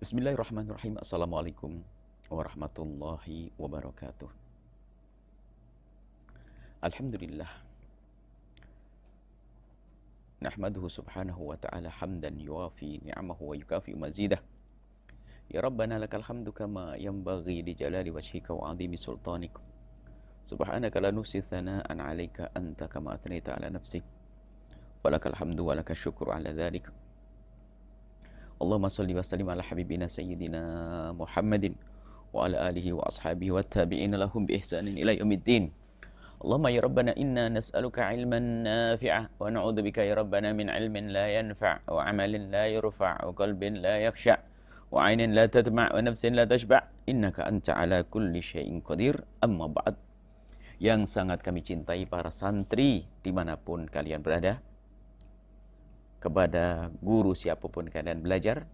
Bismillahirrahmanirrahim. Assalamualaikum warahmatullahi wabarakatuh. Alhamdulillah. Nahmaduhu subhanahu wa ta'ala hamdan yuwafi ni'amahu wa yukafi mazidah. Ya Rabbana lakal hamdu kama yanbaghi li jalali wajhika wa 'azimi sultanik. Subhanaka la nuhsi thana'an 'alaika anta kama athnayta 'ala nafsik. Walakal hamdu wa lakal syukru 'ala dhalik. Allahumma salli wa sallim ala habibina sayyidina Muhammadin wa ala alihi wa ashabihi wa tabi'ina lahum bi ihsanin ila yaumiddin. Allahumma ya Rabbana inna nas'aluka ilman nafi'a wa na'udzubika ya Rabbana min ilmin la yanfa' wa amalin la yurfa' wa qalbin la yakhsha' wa 'ainin la tadma' wa nafsin la tashba' innaka anta ala kulli syai'in qadir. Amma ba'd. Yang sangat kami cintai para santri dimanapun kalian berada, kepada guru siapapun kalian belajar,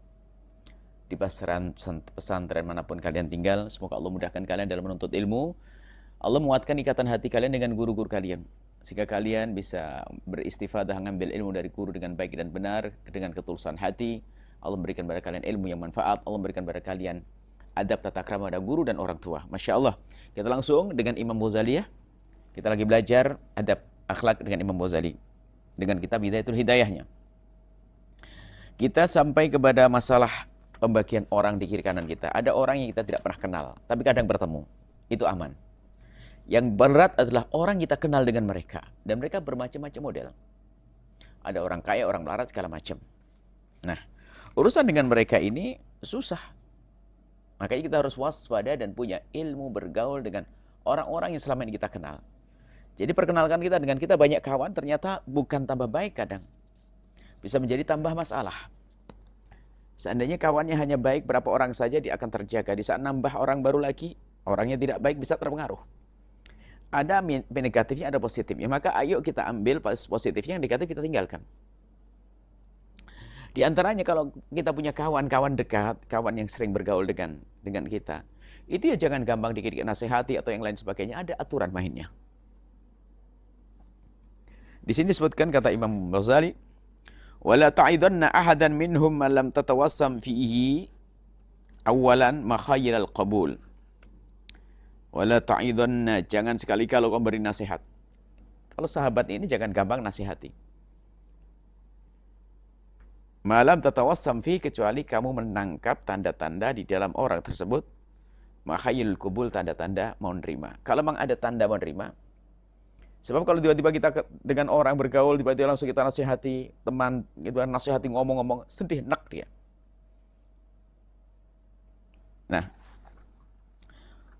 di pesantren manapun kalian tinggal, semoga Allah mudahkan kalian dalam menuntut ilmu. Allah menguatkan ikatan hati kalian dengan guru-guru kalian, sehingga kalian bisa beristifadah mengambil ilmu dari guru dengan baik dan benar, dengan ketulusan hati. Allah memberikan kepada kalian ilmu yang manfaat. Allah memberikan kepada kalian adab tata krama pada guru dan orang tua. Masya Allah. Kita langsung dengan Imam Ghazali ya. Kita lagi belajar adab akhlak dengan Imam Ghazali dengan kitab Hidayatul Hidayahnya. Kita sampai kepada masalah pembagian orang di kiri kanan kita. Ada orang yang kita tidak pernah kenal, tapi kadang bertemu. Itu aman. Yang berat adalah orang kita kenal dengan mereka. Dan mereka bermacam-macam model. Ada orang kaya, orang melarat, segala macam. Nah, urusan dengan mereka ini susah. Makanya kita harus waspada dan punya ilmu bergaul dengan orang-orang yang selama ini kita kenal. Jadi perkenalkan kita dengan kita banyak kawan, ternyata bukan tambah baik kadang. Bisa menjadi tambah masalah. Seandainya kawannya hanya baik berapa orang saja, dia akan terjaga. Di saat nambah orang baru lagi, orangnya tidak baik, bisa terpengaruh. Ada negatifnya, ada positifnya. Maka ayo kita ambil positifnya, yang negatif kita tinggalkan. Di antaranya kalau kita punya kawan-kawan dekat, kawan yang sering bergaul dengan kita, itu ya jangan gampang dikit-dikit nasihati atau yang lain sebagainya. Ada aturan mainnya. Di sini disebutkan kata Imam Ghazali, wala ta'idanna ahadan minhum man lam tatawassam fihi awalan makhayilal qabul. Wala ta'idanna, jangan sekali kalau kau beri nasihat. Kalau sahabat ini jangan gampang nasihati. Malam tatawassam fihi, kecuali kamu menangkap tanda-tanda di dalam orang tersebut makhayilul qabul, tanda-tanda mau nerima. Kalau memang ada tanda mau nerima. Sebab kalau tiba-tiba kita dengan orang bergaul, tiba-tiba langsung kita nasihati, teman, gitu, nasihati ngomong-ngomong, sedih, enak dia. Nah,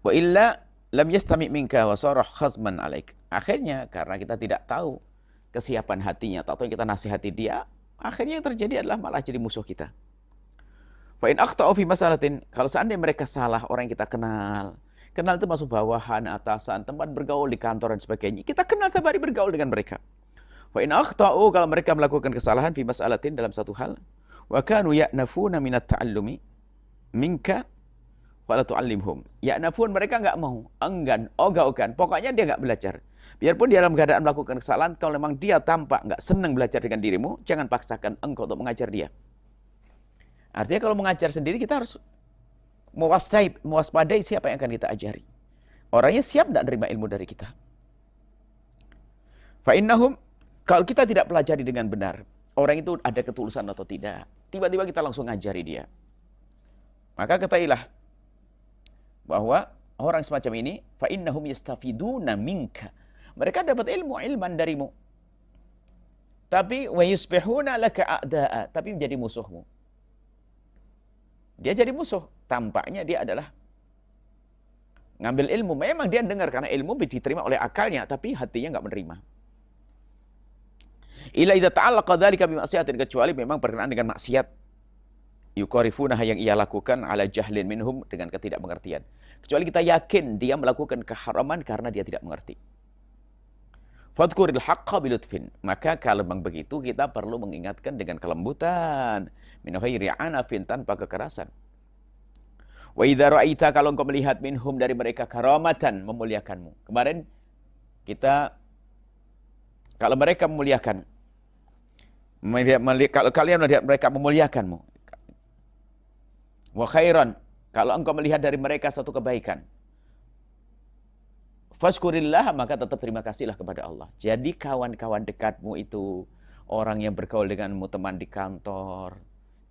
wa illa lam yastami' minka wa sarah khazman alaik. Akhirnya, karena kita tidak tahu kesiapan hatinya, atau kita nasihati dia, akhirnya yang terjadi adalah malah jadi musuh kita. Fa in akhta'u fi masalatin, kalau seandainya mereka salah, orang yang kita kenal itu masuk bawahan, atasan, tempat bergaul di kantor dan sebagainya. Kita kenal setiap hari bergaul dengan mereka. Wa in akhta'u, kalau mereka melakukan kesalahan fi mas'alatin, dalam satu hal, wa kanu ya'nafuna minat ta'allumi minka wa la tu'allimhum. Ya'nafun, mereka enggak mau, enggan, ogah-ogahan. Pokoknya dia enggak belajar. Biarpun dia dalam keadaan melakukan kesalahan, kalau memang dia tampak enggak senang belajar dengan dirimu, jangan paksakan engkau untuk mengajar dia. Artinya kalau mengajar sendiri kita harus mewaspadai siapa yang akan kita ajari. Orangnya siap tidak menerima ilmu dari kita. Fa'innahum, kalau kita tidak pelajari dengan benar, orang itu ada ketulusan atau tidak, tiba-tiba kita langsung ngajari dia. Maka ketahuilah bahwa orang semacam ini, fa'innahum yastafiduna minka. Mereka dapat ilman darimu. Tapi wa yusbihuna laka a'da'a, tapi menjadi musuhmu. Dia jadi musuh. Tampaknya dia adalah ngambil ilmu. Memang dia dengar karena ilmu diterima oleh akalnya, tapi hatinya nggak menerima. Illa idza ta'allaqa dzalika bi maksiatin, kecuali memang berkenaan dengan maksiat. Yuqarifunah, yang ia lakukan ala jahlin minhum, dengan ketidakmengertian. Kecuali kita yakin dia melakukan keharaman karena dia tidak mengerti. Fadhkuril haqqa bilutfin, maka kalau memang begitu kita perlu mengingatkan dengan kelembutan, min ghairi anafin, tanpa kekerasan. Wa idza ra'aita, kalau engkau melihat minhum, dari mereka, karamatan, memuliakanmu. Kemarin kita, kalau mereka memuliakan, kalau kalian melihat mereka memuliakanmu, Wa khairan, kalau engkau melihat dari mereka satu kebaikan, fashkurillah, maka tetap terima kasihlah kepada Allah. Jadi kawan-kawan dekatmu itu, orang yang bergaul denganmu, teman di kantor,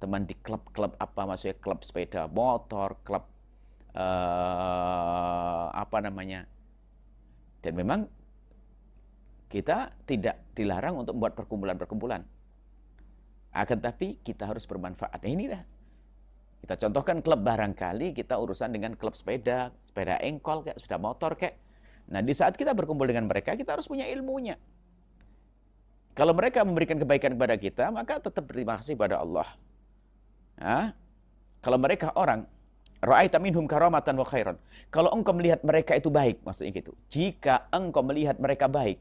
teman di klub-klub apa, maksudnya klub sepeda motor, klub apa namanya. Dan memang kita tidak dilarang untuk membuat perkumpulan-perkumpulan. Akan tapi kita harus bermanfaat. Nah, ini dah. Kita contohkan klub barangkali kita urusan dengan klub sepeda, sepeda engkol kayak, sepeda motor kayak. Nah, di saat kita berkumpul dengan mereka, kita harus punya ilmunya. Kalau mereka memberikan kebaikan kepada kita, maka tetap berterima kasih pada Allah. Nah, kalau mereka orang, ra'aita minhum karamatan wa khairan. Kalau engkau melihat mereka itu baik, maksudnya gitu. Jika engkau melihat mereka baik,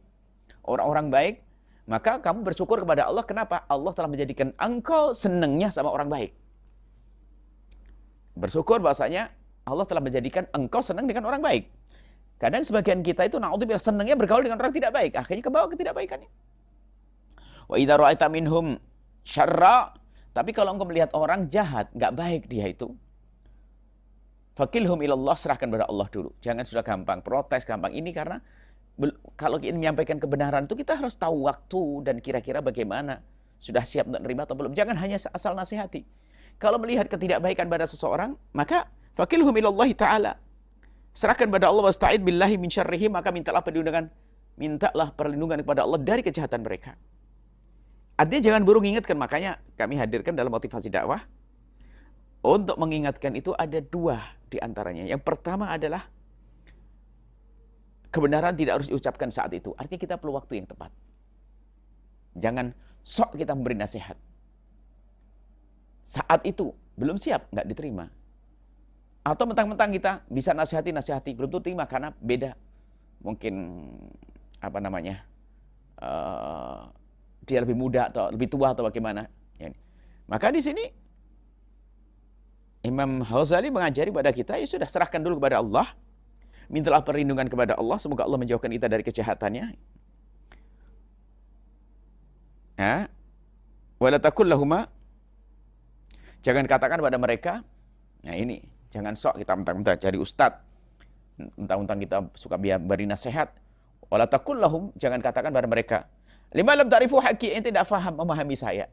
orang-orang baik, maka kamu bersyukur kepada Allah. Kenapa? Allah telah menjadikan engkau senangnya sama orang baik. Bersyukur bahasanya Allah telah menjadikan engkau senang dengan orang baik. Kadang sebagian kita itu na'udzubillah senangnya bergaul dengan orang tidak baik, akhirnya kebawa ketidakbaikannya. Wa idza ra'aita minhum syarra, tapi kalau engkau melihat orang jahat, enggak baik dia itu, fakilhum ilallah, serahkan kepada Allah dulu. Jangan sudah gampang protes, gampang ini, karena kalau ingin menyampaikan kebenaran itu kita harus tahu waktu dan kira-kira bagaimana, sudah siap untuk menerima atau belum. Jangan hanya asal nasihati. Kalau melihat ketidakbaikan pada seseorang, maka fakilhum ilallahi ta'ala, serahkan kepada Allah, wasta'id billahi min syarrihi, maka mintalah perlindungan kepada Allah dari kejahatan mereka. Artinya jangan buru mengingatkan. Makanya kami hadirkan dalam motivasi dakwah, untuk mengingatkan itu ada dua di antaranya. Yang pertama adalah kebenaran tidak harus diucapkan saat itu. Artinya kita perlu waktu yang tepat. Jangan sok kita memberi nasihat. Saat itu belum siap, nggak diterima. Atau mentang-mentang kita bisa nasihati, belum tentu terima karena beda. Mungkin apa namanya, dia lebih muda atau lebih tua atau bagaimana. Maka di sini Imam Ghazali mengajari pada kita, ya sudah, serahkan dulu kepada Allah. Mintalah perlindungan kepada Allah, semoga Allah menjauhkan kita dari kejahatannya. Ya. Wala taqul lahuma, jangan katakan pada mereka, nah ini, jangan sok kita mentang-mentang cari ustadz, mentang-mentang kita suka beri nasihat. Wala taqul lahum, jangan katakan pada mereka, lima lam ta'rifu haqqi, ente tidak faham memahami saya.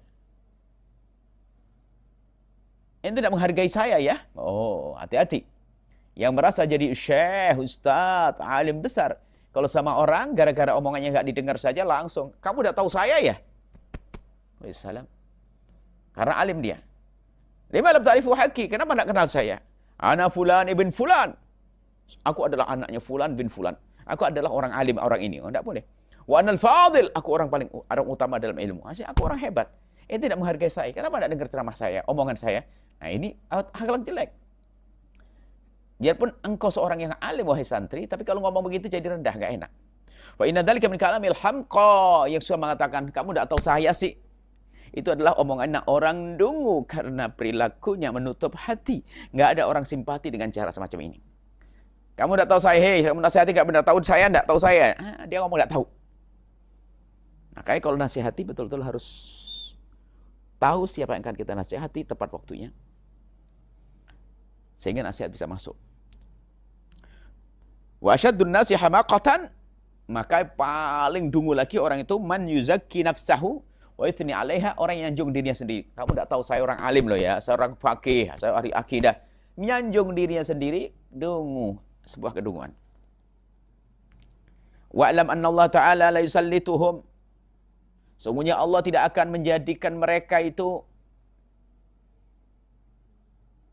Ente tidak menghargai saya ya. Oh, hati-hati. Yang merasa jadi syekh, ustadz, alim besar, kalau sama orang gara-gara omongannya nggak didengar saja langsung, kamu udah tahu saya ya? Wassalam. Karena alim dia. Lima lam ta'rifu haqqi, kenapa tidak kenal saya? Ana fulan ibn fulan. Aku adalah anaknya fulan bin fulan. Aku adalah orang alim, orang ini. Oh, tidak boleh. Wa anal fadil, aku orang utama dalam ilmu. Asli aku orang hebat. Ente tidak menghargai saya. Kenapa tidak dengar ceramah saya, omongan saya? Nah, ini akhlak jelek. Biarpun engkau seorang yang alim, wahai santri, tapi kalau ngomong begitu jadi rendah, nggak enak. Wa inna dzalika min kalamil hamqa, yang suka mengatakan kamu tidak tahu saya sih. Itu adalah omongan orang dungu, karena perilakunya menutup hati. Nggak ada orang simpati dengan cara semacam ini. Kamu tidak tahu saya, hei, kamu nasihati nggak benar, tahu saya tidak tahu saya. Dia ngomong nggak tahu. Makanya kalau nasihati betul-betul harus tahu siapa yang akan kita nasihati, tepat waktunya, sehingga nasihat bisa masuk. Wa asyaddun nasi hamaqatan, maka paling dungu lagi orang itu, man yuzakki nafsahu wa yuthni 'alaiha, orang yang nyanjung dirinya sendiri. Kamu tidak tahu saya orang alim loh ya, saya orang fakih, saya ahli akidah. Menyanjung dirinya sendiri, dungu, sebuah kedunguan. Wa'lam anna Allah Ta'ala la yusallituhum, sesungguhnya Allah tidak akan menjadikan mereka itu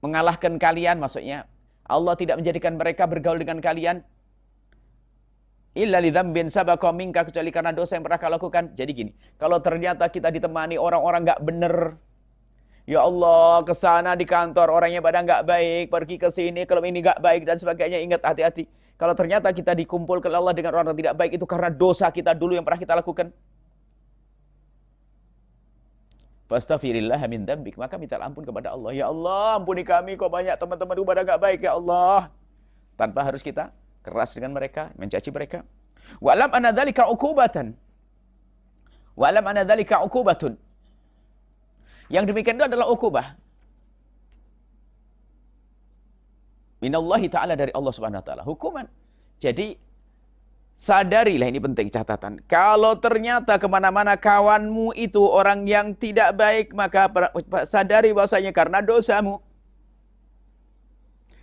mengalahkan kalian, maksudnya Allah tidak menjadikan mereka bergaul dengan kalian illa lidzambin sabaqa minka, kecuali karena dosa yang pernah kau lakukan. Jadi gini, kalau ternyata kita ditemani orang-orang nggak bener, ya Allah, ke sana di kantor orangnya pada nggak baik, pergi ke sini kalau ini nggak baik dan sebagainya, ingat, hati-hati. Kalau ternyata kita dikumpulkan Allah dengan orang yang tidak baik, itu karena dosa kita dulu yang pernah kita lakukan. Fastaghfirillah min dzambik, maka minta ampun kepada Allah. Ya Allah, ampuni kami, kok banyak teman-teman pada gak baik ya Allah. Tanpa harus kita keras dengan mereka, mencaci mereka. Wa'lam anna dzalika uqubatan. Wa'lam anna dzalika uqubatun. Yang demikian itu adalah uqubah. Minallahi ta'ala, dari Allah Subhanahu wa taala. Hukuman. Jadi sadarilah, ini penting catatan. Kalau ternyata kemana-mana kawanmu itu orang yang tidak baik, maka sadari bahwasanya karena dosamu.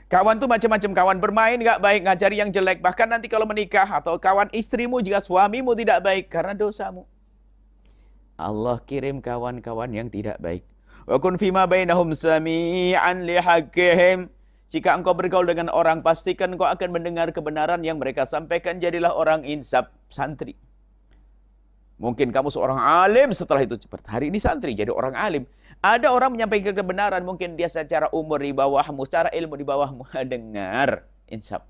Kawan tuh macam-macam. Kawan bermain nggak baik, ngajari yang jelek. Bahkan nanti kalau menikah, atau kawan istrimu jika suamimu tidak baik, karena dosamu. Allah kirim kawan-kawan yang tidak baik. Wa kun fima bainahum sami'an lihaqqihim. Jika engkau bergaul dengan orang, pastikan engkau akan mendengar kebenaran yang mereka sampaikan. Jadilah orang insaf, santri. Mungkin kamu seorang alim, setelah itu hari ini santri, jadi orang alim. Ada orang menyampaikan kebenaran, mungkin dia secara umur di bawahmu, secara ilmu di bawahmu. Dengar, insaf.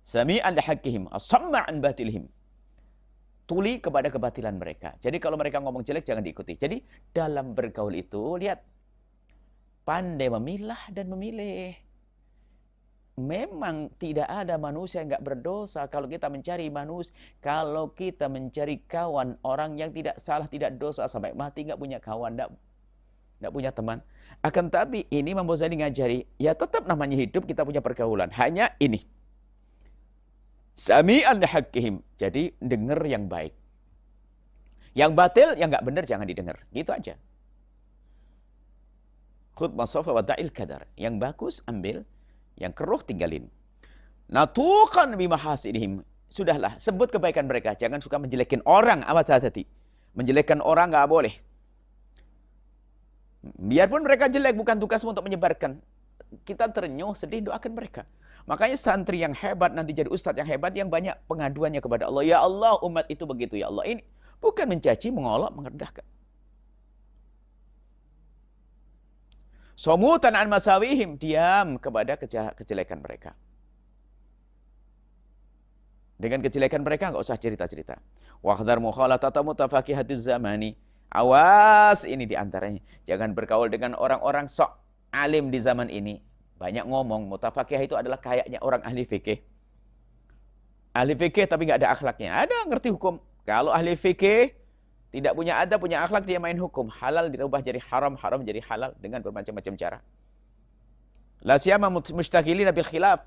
Sami'an lihaqqihim, asamma'an batilihim. Tuli kepada kebatilan mereka. Jadi kalau mereka ngomong jelek, jangan diikuti. Jadi dalam bergaul itu, lihat. Pandai memilah dan memilih. Memang tidak ada manusia yang nggak berdosa. Kalau kita mencari manusia, kalau kita mencari kawan, orang yang tidak salah, tidak dosa, sampai mati nggak punya kawan, nggak punya teman. Akan tapi ini Imam Ghazali ngajari, ya tetap namanya hidup, kita punya pergaulan. Hanya ini. Sami'an lihaqqihim. Jadi dengar yang baik. Yang batil, yang nggak benar jangan didengar. Gitu aja. Khudh masafa wa da'il kadar. Yang bagus ambil, yang keruh tinggalin. Natuqan bimahasinihim. Sudahlah, sebut kebaikan mereka. Jangan suka menjelekin orang, amat hati-hati. Menjelekkan orang nggak boleh. Biarpun mereka jelek, bukan tugasmu untuk menyebarkan. Kita terenyuh, sedih, doakan mereka. Makanya santri yang hebat, nanti jadi ustadz yang hebat, yang banyak pengaduannya kepada Allah. Ya Allah, umat itu begitu, ya Allah. Ini bukan mencaci, mengolok, merendahkan. Somutan an masawihim, diam kepada kejelekan mereka. Dengan kejelekan mereka nggak usah cerita-cerita. Wahdhar mukhalatata mutafaqihatiz zamani. Awas, ini diantaranya. Jangan bergaul dengan orang-orang sok alim di zaman ini. Banyak ngomong. Mutafaqih itu adalah kayaknya orang ahli fikih. Ahli fikih tapi nggak ada akhlaknya. Ada ngerti hukum. Kalau ahli fikih tidak punya adab, punya akhlak, dia main hukum. Halal dirubah jadi haram, haram jadi halal dengan bermacam-macam cara. La siyama mustaghilina bil khilaf.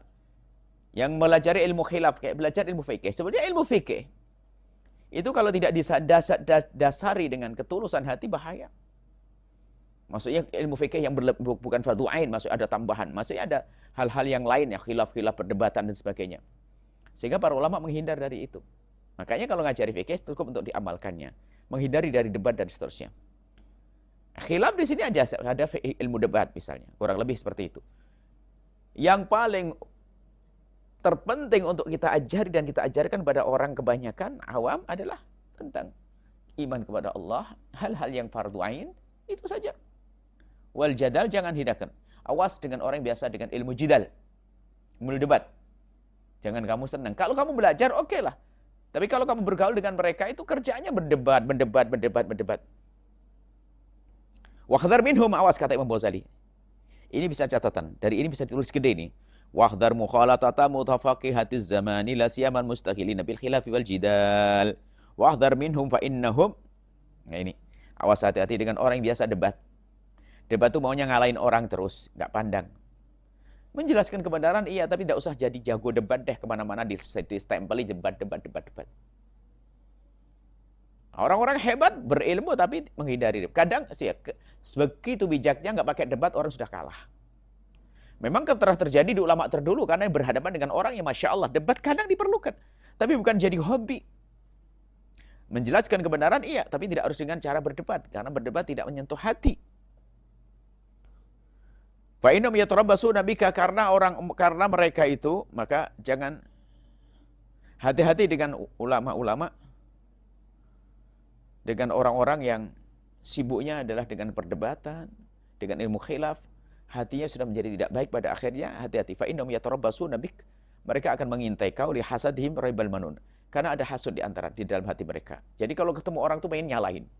Yang melajari ilmu khilaf, kayak belajar ilmu fikih. Sebenarnya ilmu fikih itu kalau tidak disasari dengan ketulusan hati, bahaya. Maksudnya ilmu fikih yang bukan fardu ain, maksudnya ada tambahan. Maksudnya ada hal-hal yang lain ya, khilaf-khilaf, perdebatan dan sebagainya. Sehingga para ulama menghindar dari itu. Makanya kalau ngajari fikih cukup untuk diamalkannya. Menghindari dari debat dan seterusnya. Khilaf di sini aja ada ilmu debat misalnya, kurang lebih seperti itu. Yang paling terpenting untuk kita ajari dan kita ajarkan pada orang kebanyakan awam adalah tentang iman kepada Allah, hal-hal yang fardu ain, itu saja. Wal jadal, jangan hidangkan. Awas dengan orang yang biasa dengan ilmu jidal, ilmu debat. Jangan kamu senang. Kalau kamu belajar, oke lah. Tapi kalau kamu bergaul dengan mereka, itu kerjaannya berdebat. Wahdhar minhum, awas, kata Imam Ghazali. Ini bisa catatan. Dari ini bisa ditulis gede nih. Wahdhar mukhalatata mutafaqihatiz zamani la siyaman mustaghilina bil khilafi wal jidal. Wahdhar minhum fa innahum. Nah ini. Awas, hati-hati dengan orang yang biasa debat. Debat itu maunya ngalahin orang terus, nggak pandang. Menjelaskan kebenaran iya, tapi tidak usah jadi jago debat deh, kemana-mana distempeli debat. Orang-orang hebat berilmu tapi menghindari. Kadang sih begitu bijaknya nggak pakai debat, orang sudah kalah. Memang telah terjadi di ulama terdulu karena berhadapan dengan orang yang masya Allah debat kadang diperlukan, tapi bukan jadi hobi. Menjelaskan kebenaran iya, tapi tidak harus dengan cara berdebat, karena berdebat tidak menyentuh hati. Fa innahum yatarabbasuna bika, karena mereka itu, maka jangan hati-hati dengan ulama-ulama, dengan orang-orang yang sibuknya adalah dengan perdebatan, dengan ilmu khilaf, hatinya sudah menjadi tidak baik pada akhirnya. Hati-hati. Fa innahum yatarabbasuna bik, mereka akan mengintai kau li hasadihim raibal manun, karena ada hasud di dalam hati mereka. Jadi kalau ketemu orang tuh pengen nyalahin.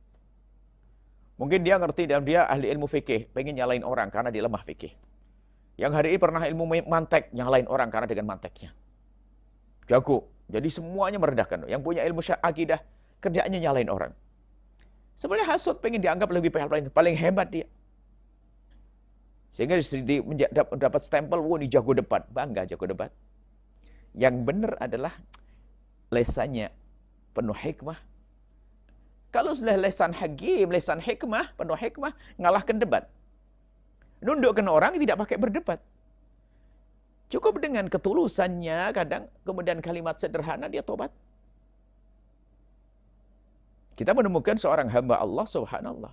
Mungkin dia ngerti dan dia ahli ilmu fikih, pengen nyalain orang karena dia lemah fikih. Yang hari ini pernah ilmu mantek, nyalain orang karena dengan manteknya. Jago. Jadi semuanya merendahkan. Yang punya ilmu akidah, kerjaannya nyalain orang. Sebenarnya hasud, pengen dianggap lebih paling hebat dia. Sehingga dapat stempel, wah ini jago debat. Bangga jago debat. Yang benar adalah lesannya penuh hikmah. Kalau sudah lesan hakim, lesan hikmah, penuh hikmah, ngalahkan debat. Nundukkan orang tidak pakai berdebat. Cukup dengan ketulusannya, kadang kemudian kalimat sederhana dia tobat. Kita menemukan seorang hamba Allah, subhanallah.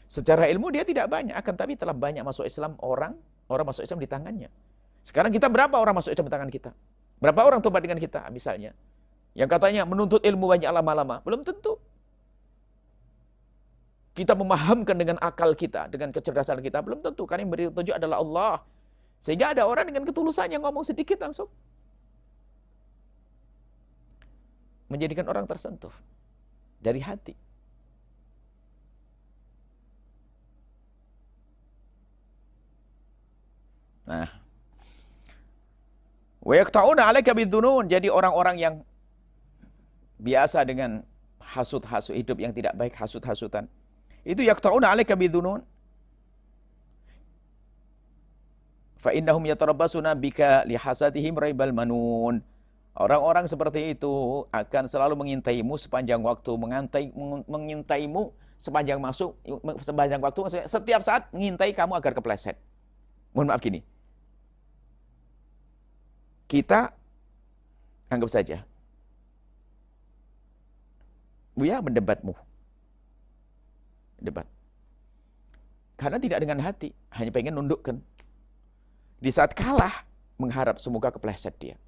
Secara ilmu dia tidak banyak, akan tapi telah banyak masuk Islam orang masuk Islam di tangannya. Sekarang kita berapa orang masuk Islam di tangan kita? Berapa orang tobat dengan kita misalnya? Yang katanya menuntut ilmu banyak lama-lama, belum tentu. Kita memahamkan dengan akal kita, dengan kecerdasan kita, belum tentu. Karena yang beri petunjuk adalah Allah. Sehingga ada orang dengan ketulusannya ngomong sedikit langsung menjadikan orang tersentuh dari hati. Nah, wa yaqta'una 'alaika bidhunun. Jadi orang-orang yang biasa dengan hasud-hasud, hidup yang tidak baik, hasud-hasutan. Itu yaqta'una 'alaika bidhunun. Fa innahum yatarabbasuna bika lihasadihim raibal manun. Orang-orang seperti itu akan selalu mengintaimu sepanjang waktu, mengintaimu sepanjang waktu, setiap saat mengintai kamu agar kepleset. Mohon maaf gini. Kita anggap saja Buya mendebatmu. Debat. Karena tidak dengan hati, hanya pengen nundukkan. Di saat kalah, mengharap semoga kepleset dia.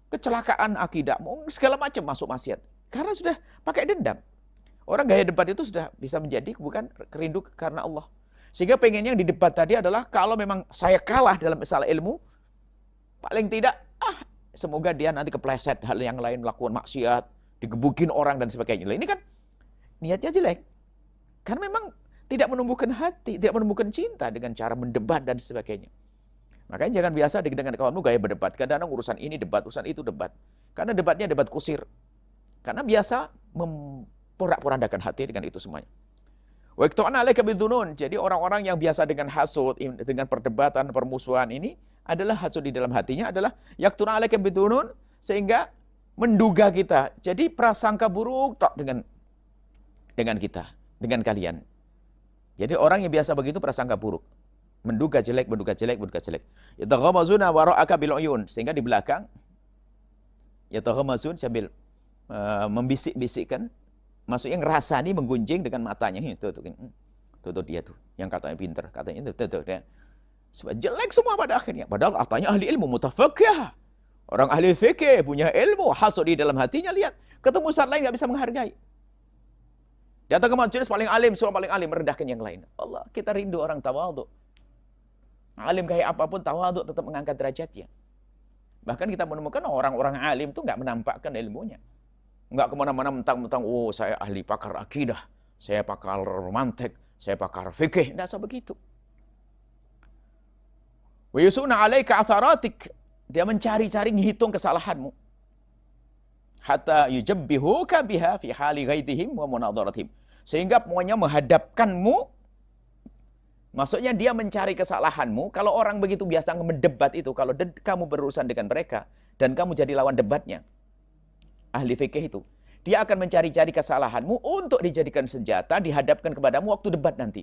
Kecelakaan akidah, segala macam masuk maksiat. Karena sudah pakai dendam. Orang gaya debat itu sudah bisa menjadi bukan rindu karena Allah. Sehingga pengennya yang di debat tadi adalah kalau memang saya kalah dalam masalah ilmu, paling tidak, semoga dia nanti kepleset hal yang lain, melakukan maksiat, digebukin orang dan sebagainya. Ini kan niatnya jelek. Karena memang tidak menumbuhkan hati, tidak menumbuhkan cinta dengan cara mendebat dan sebagainya. Makanya jangan biasa dengan kawanmu gaya berdebat. Kadang-kadang urusan ini debat, urusan itu debat. Karena debatnya debat kusir. Karena biasa memporak-porandakan hati dengan itu semuanya. Wa iqta'na 'alaika bidhunun. Jadi orang-orang yang biasa dengan hasud, dengan perdebatan, permusuhan ini adalah hasud di dalam hatinya adalah yaqta'na 'alaika bidhunun, sehingga menduga kita. Jadi prasangka buruk tok dengan kita, dengan kalian. Jadi orang yang biasa begitu prasangka buruk. Menduga jelek, menduga jelek, menduga jelek. Yataghamazuna wara'aka bil uyun, sehingga di belakang yataghamazun sambil membisik-bisikkan, maksudnya ngerasani, menggunjing dengan matanya. Tuh dia tuh, yang katanya pinter, katanya itu dia. Sebab jelek semua pada akhirnya. Padahal katanya ahli ilmu, mutafaqih. Orang ahli fikih, punya ilmu, hasud di dalam hatinya, lihat. Ketemu ustaz lain nggak bisa menghargai. Datang ke majelis paling alim, seorang paling alim, merendahkan yang lain. Allah, kita rindu orang tawadhu. Alim kayak apapun, tawadhu tetap mengangkat derajatnya. Bahkan kita menemukan orang-orang alim itu nggak menampakkan ilmunya. Nggak kemana-mana mentang-mentang, oh saya ahli pakar akidah, saya pakar mantek, saya pakar fikih. Nggak usah begitu. Wa yusuna 'alaika atharatik. Dia mencari-cari menghitung kesalahanmu. Hatta yujabbihuka biha fi hali ghaidihim wa munadharatihim. Sehingga pokoknya menghadapkanmu. Maksudnya dia mencari kesalahanmu. Kalau orang begitu biasa mendebat itu, kalau kamu berurusan dengan mereka dan kamu jadi lawan debatnya, ahli fikih itu, dia akan mencari-cari kesalahanmu untuk dijadikan senjata, dihadapkan kepadamu waktu debat nanti.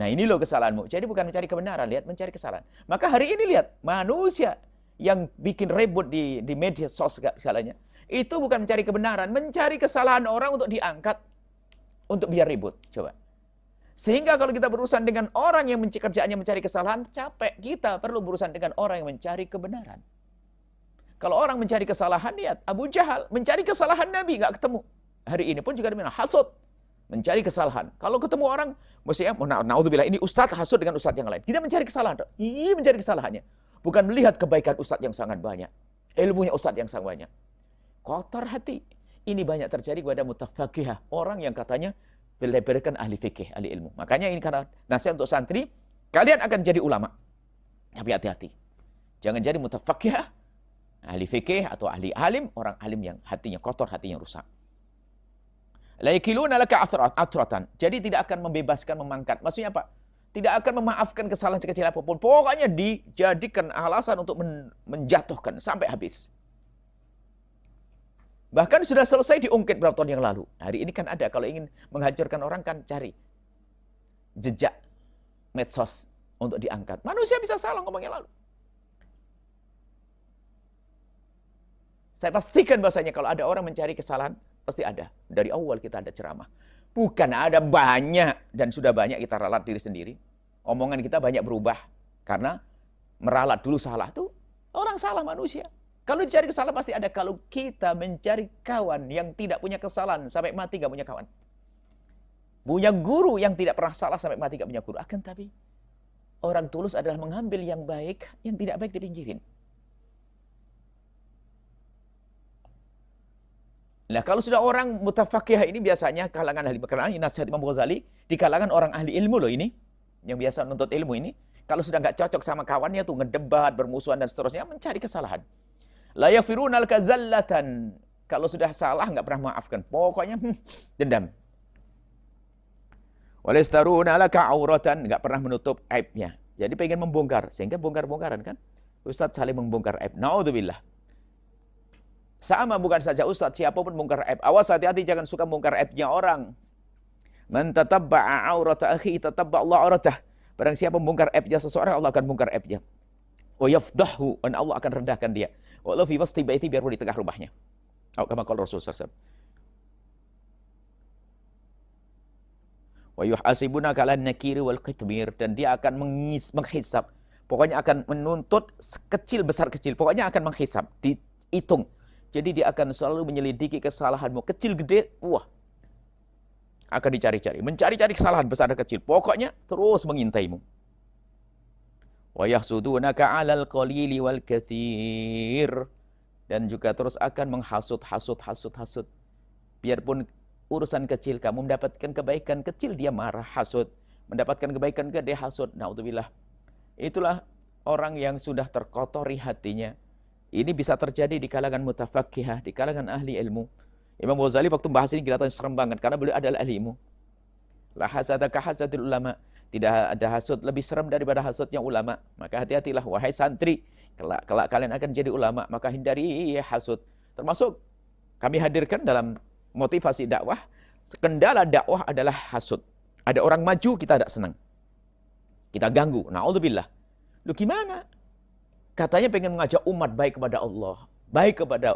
Nah ini loh kesalahanmu. Jadi bukan mencari kebenaran, lihat mencari kesalahan. Maka hari ini lihat, manusia yang bikin ribut di media sosial misalnya, itu bukan mencari kebenaran, mencari kesalahan orang untuk diangkat, untuk biar ribut. Coba. Sehingga kalau kita berurusan dengan orang yang kerjaannya mencari kesalahan, capek. Kita perlu berurusan dengan orang yang mencari kebenaran. Kalau orang mencari kesalahan, lihat. Abu Jahal mencari kesalahan Nabi, nggak ketemu. Hari ini pun juga demikian. Hasud. Mencari kesalahan. Kalau ketemu orang, maksudnya, na'udzubillah, ini ustadz hasud dengan ustadz yang lain. Kita mencari kesalahan. Ini mencari kesalahannya. Bukan melihat kebaikan ustadz yang sangat banyak. Ilmunya ustadz yang sangat banyak. Kotor hati. Ini banyak terjadi kepada mutafaqihah. Orang yang katanya berikan ahli fikih, ahli ilmu. Makanya ini karena nasihat untuk santri, kalian akan jadi ulama. Tapi hati-hati. Jangan jadi mutafaqihah, ahli fikih atau ahli alim, orang alim yang hatinya kotor, hatinya rusak. La yakiluna laka atratan. Jadi tidak akan membebaskan, memangkat. Maksudnya apa? tidak akan memaafkan kesalahan sekecil apapun. Pokoknya dijadikan alasan untuk menjatuhkan sampai habis. Bahkan sudah selesai diungkit berapa tahun yang lalu. Hari ini kan ada, kalau ingin menghancurkan orang kan cari jejak medsos untuk diangkat. Manusia bisa salah ngomongnya lalu. Saya pastikan bahasanya kalau ada orang mencari kesalahan, pasti ada. Dari awal kita ada ceramah. Bukan ada banyak, dan sudah banyak kita ralat diri sendiri. Omongan kita banyak berubah. Karena meralat dulu salah tuh, orang salah manusia. Kalau dicari kesalahan pasti ada. Kalau kita mencari kawan yang tidak punya kesalahan, sampai mati gak punya kawan. Punya guru yang tidak pernah salah, sampai mati gak punya guru. Akan tapi, orang tulus adalah mengambil yang baik, yang tidak baik dipinggirin. Nah, kalau sudah orang mutafakih ini biasanya kalangan ahli, karena ini nasihat Imam Ghazali, di kalangan orang ahli ilmu loh ini, yang biasa menuntut ilmu ini, kalau sudah nggak cocok sama kawannya tuh ngedebat, bermusuhan dan seterusnya, mencari kesalahan. La yaghfirunal kazallatan. Kalau sudah salah nggak pernah maafkan. Pokoknya dendam. Walastaruna laka auratan, nggak pernah menutup aibnya. Jadi pengen membongkar, sehingga bongkar-bongkaran kan. Ustaz saling membongkar aib. Naudzubillah. Sama bukan saja ustaz, siapapun bongkar aib. Awas, hati-hati jangan suka bongkar aibnya orang. Man tatabba'a aurata akhi tatabba Allah auratah. Barang siapa membongkar aibnya seseorang, Allah akan bongkar aibnya. Wa yafdahu, dan Allah akan rendahkan dia. Walau fi wasti baiti, biarpun di tengah rumahnya. Kama qala Rasul sallallahu alaihi wasallam. Wa yuhasibunaka 'alan nakiri wal qitmir, dan dia akan menghisab. Pokoknya akan menuntut kecil besar kecil. Pokoknya akan menghisab, dihitung. Jadi dia akan selalu menyelidiki kesalahanmu. Kecil gede, wah. Akan dicari-cari. Mencari-cari kesalahan besar dan kecil. Pokoknya terus mengintaimu. Wa yahsudunaka 'alal qalili wal katsir. Dan juga terus akan menghasut. Biarpun urusan kecil, kamu mendapatkan kebaikan kecil, dia marah, hasud. Mendapatkan kebaikan gede, hasud. Na'udzubillah. Itulah orang yang sudah terkotori hatinya. Ini bisa terjadi di kalangan mutafakihah, di kalangan ahli ilmu. Imam Ghazali waktu bahas ini kelihatan serem banget, karena beliau adalah ahli ilmu. La hasada ka hasadil ulama. Tidak ada hasud lebih serem daripada hasudnya ulama. Maka hati-hatilah, wahai santri. Kelak kalian akan jadi ulama, maka hindari hasud. Termasuk kami hadirkan dalam motivasi dakwah, kendala dakwah adalah hasud. Ada orang maju, kita tidak senang. Kita ganggu. Na'udzubillah. Lu gimana? Katanya pengen mengajak umat baik kepada Allah. Baik kepada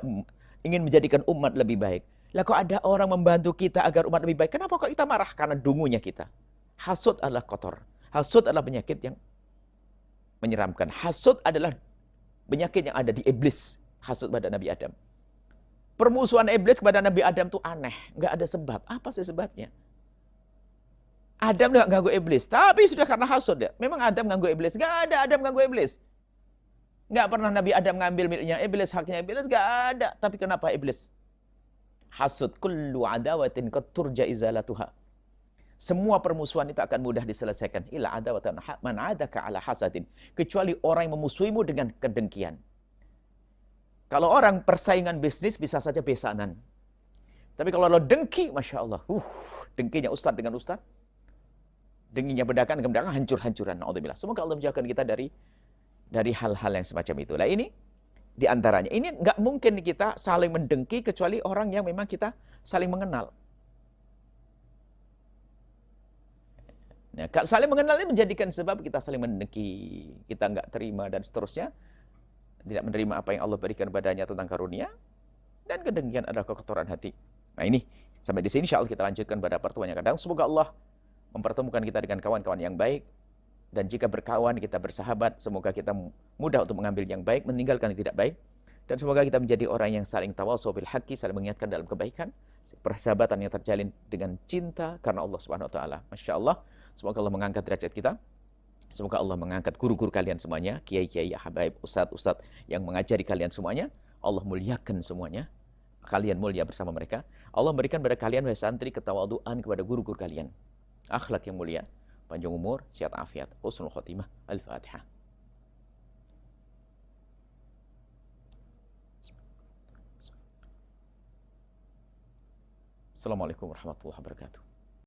ingin menjadikan umat lebih baik. Lah kok ada orang membantu kita agar umat lebih baik? Kenapa kok kita marah? Karena dungunya kita. Hasud adalah kotor. Hasud adalah penyakit yang menyeramkan. Hasud adalah penyakit yang ada di iblis. Hasud pada Nabi Adam. Permusuhan iblis kepada Nabi Adam itu aneh. Nggak ada sebab. Apa sih sebabnya? Adam nggak ganggu iblis. Tapi sudah karena hasud ya. Memang Adam ganggu iblis. Nggak ada Adam ganggu iblis. Nggak pernah Nabi Adam ngambil miliknya iblis, haknya iblis. Nggak ada. Tapi kenapa iblis? Hasud. Kullu adawatin qad turja izalatuha. Semua permusuhan itu akan mudah diselesaikan. Illa adawatan man adaka ala hasadin. Kecuali orang yang memusuhimu dengan kedengkian. Kalau orang persaingan bisnis bisa saja besanan. Tapi kalau lo dengki, Masya Allah. Dengkinya ustadz dengan ustadz. Dengkinya pedagang dengan pedagang, hancur-hancuran. Na'udzubillah. Semoga Allah menjauhkan kita dari hal-hal yang semacam itu. Nah ini diantaranya. Ini nggak mungkin kita saling mendengki kecuali orang yang memang kita saling mengenal. Nah, saling mengenal ini menjadikan sebab kita saling mendengki, kita nggak terima dan seterusnya. Tidak menerima apa yang Allah berikan padanya tentang karunia. Dan kedengkian adalah kekotoran hati. Nah ini, sampai di sini insya Allah kita lanjutkan pada pertemuan yang kadang. Semoga Allah mempertemukan kita dengan kawan-kawan yang baik. Dan jika berkawan, kita bersahabat, semoga kita mudah untuk mengambil yang baik, meninggalkan yang tidak baik. Dan semoga kita menjadi orang yang saling tawasau bil haqqi, saling mengingatkan dalam kebaikan. Persahabatan yang terjalin dengan cinta karena Allah Subhanahu wa taala. Masya Allah, semoga Allah mengangkat derajat kita. Semoga Allah mengangkat guru-guru kalian semuanya, kiai-kiai, habaib, ustadz-ustadz yang mengajari kalian semuanya. Allah muliakan semuanya. Kalian mulia bersama mereka. Allah berikan pada kalian, wahai santri, ketawaduan kepada guru-guru kalian. Akhlak yang mulia. Panjang umur, sehat afiat, husnul khotimah, al-Fatihah. Assalamualaikum warahmatullahi wabarakatuh.